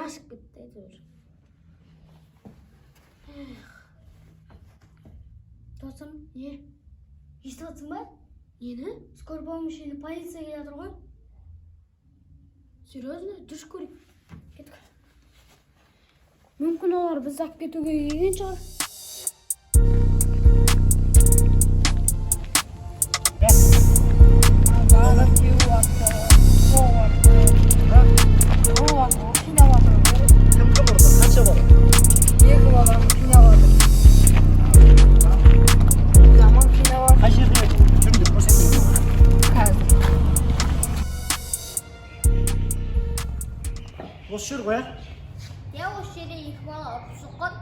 ашып кетті әйтеуір. Досым, не? Естіп жатсың ба? Нені? Скорый помощь или полиция келе жатыр ғой? Серьезно? Жүрші көрейік. Кеттік. Мүмкін олар біз алып кетуге келген шығар. Осы жер ғой, Я осы жерде екі бала ұрып соққан.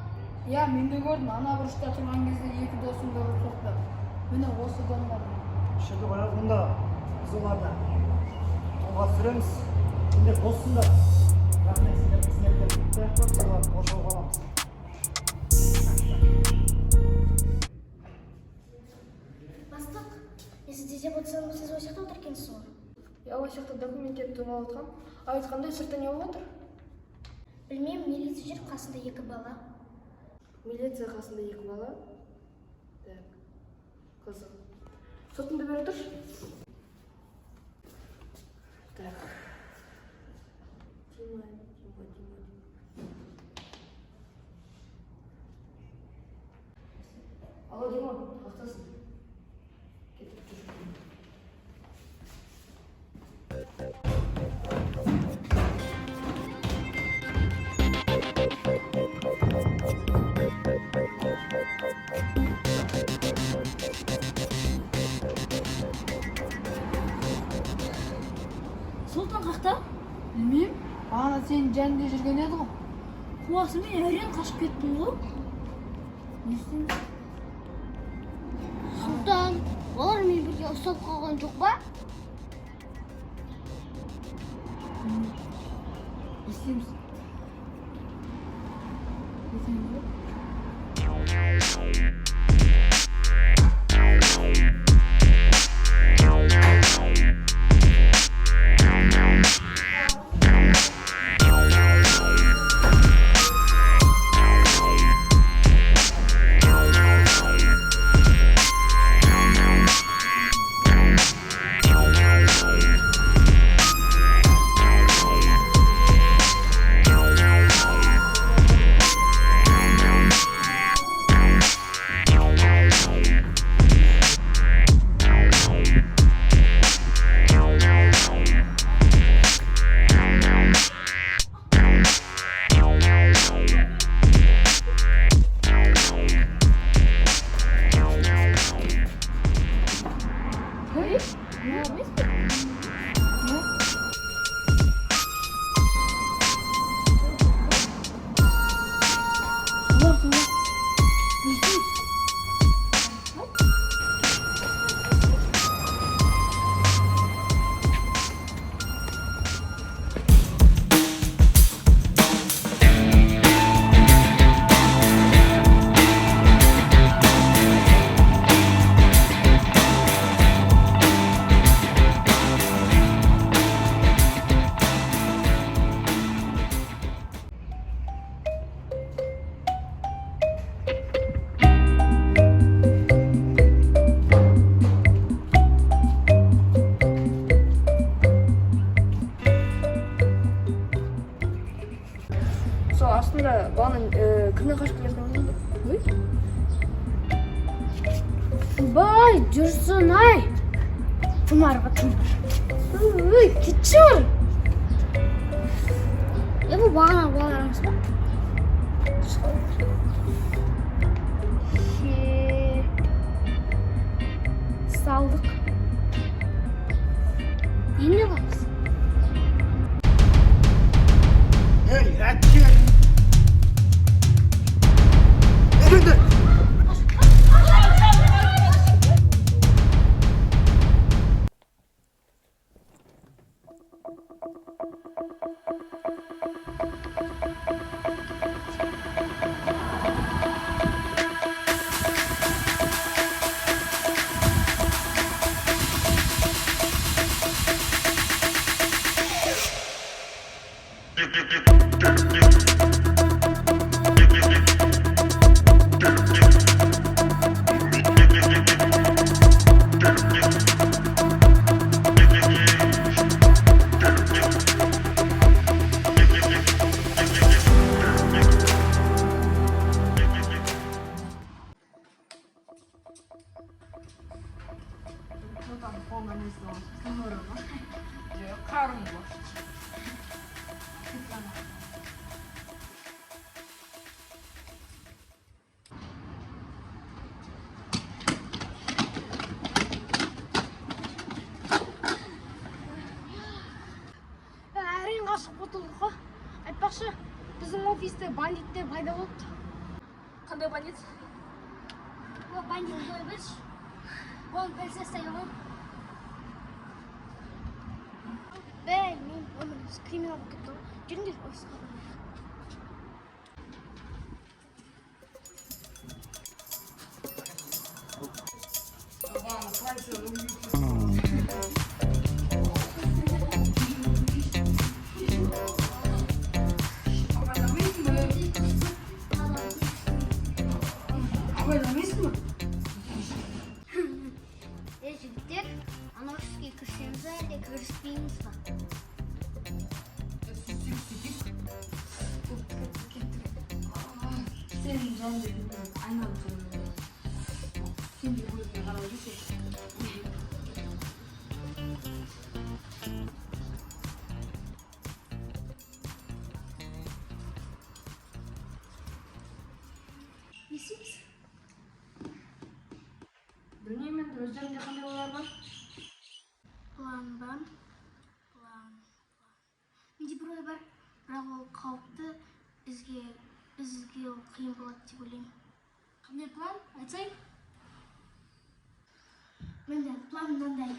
Я, мен де көрдім, ана бұрышта тұрған кезде екі досым да ұрып соқты. Міне осы дондар. жерде ғой, онда біз оларды қолға түсіреміз. Сендер боссыңдар. Рахмет, сендер қызметтер бітті. Соларды қоршауға аламыз. Бастық, мен сізде деп отырсам, сіз осы жақта отыр екенсіз ғой. Я осы жақта документтерді тыңдап отқам. Айтқандай сыртта не болып отыр? Білмеймін, милиция жүріп қасында екі бала. Милиция қасында екі бала. Так, қызық. Сыртында бері тұршы. Так. Дима. Алло, Дима, қақтасың? Кетіп жүр. Сұлтан қақта? Білмеймін, ана сенің жанында жүрген еді ғой. Қуасы мен әрең қашып кеттім ғой. Не істейміз? Сұлтан, олар мен бірге ұстап қалған жоқ па? Не істейміз? Aslında bana kına kaç kilo falan Бай, жүрсін ай! Тымарға тымар. Кетшір! Бұл бағана баларымыз ба? Салдық. Енді қамыз? Ей, әтке! Әкенді! Thank you. Әрең ғашық болдық қой. Айтпақшы, біздің офисте бандиттер пайда болды. Қандай бандит? Ол бандит қой біз. Оны полиция ұстаған. Мен өміріміз криминал болып кетті ғой. Жүріңдер офисқа. Жігіттер, ана офиске кірсеңіз әлде кіріспейміз ба? Senin canlı bilmiyorum. Aynı anda. Şimdi bu yüzden karar verirse. Не істейміз? Білмеймін, өздерінде қандай ойлар бар? План. Менде бір ой бар, бірақ ол қауіпті, бізге ол қиын болады деп ойлаймын. Қандай план? Айтсай? Менде план мынандай.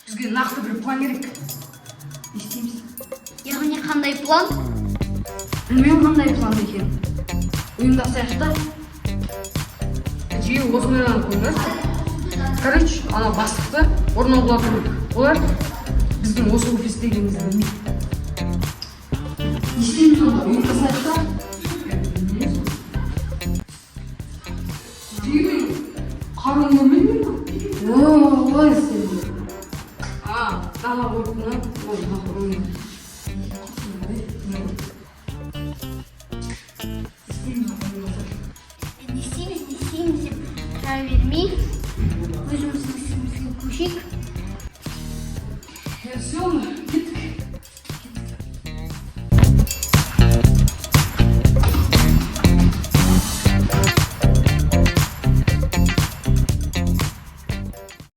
Бізге нақты бір план керек. Не істейміз? Яғни қандай план? Білмеймін қандай план екен. Ұйымдасайық та. Жиі осындайлар қойыңыз. Короче, ана бастықты орнына құлату керек. Олар біздің осы офистегімізді білмейді. Не істейміз онда? Ұйымдасайық та. Жиі қаруыңды білмейді ма? Олай істейміз. Дала қойыпына, ол нақырын. Не істейміз деп тұра бермей, өзіміздің ісімізге көшейік. Все,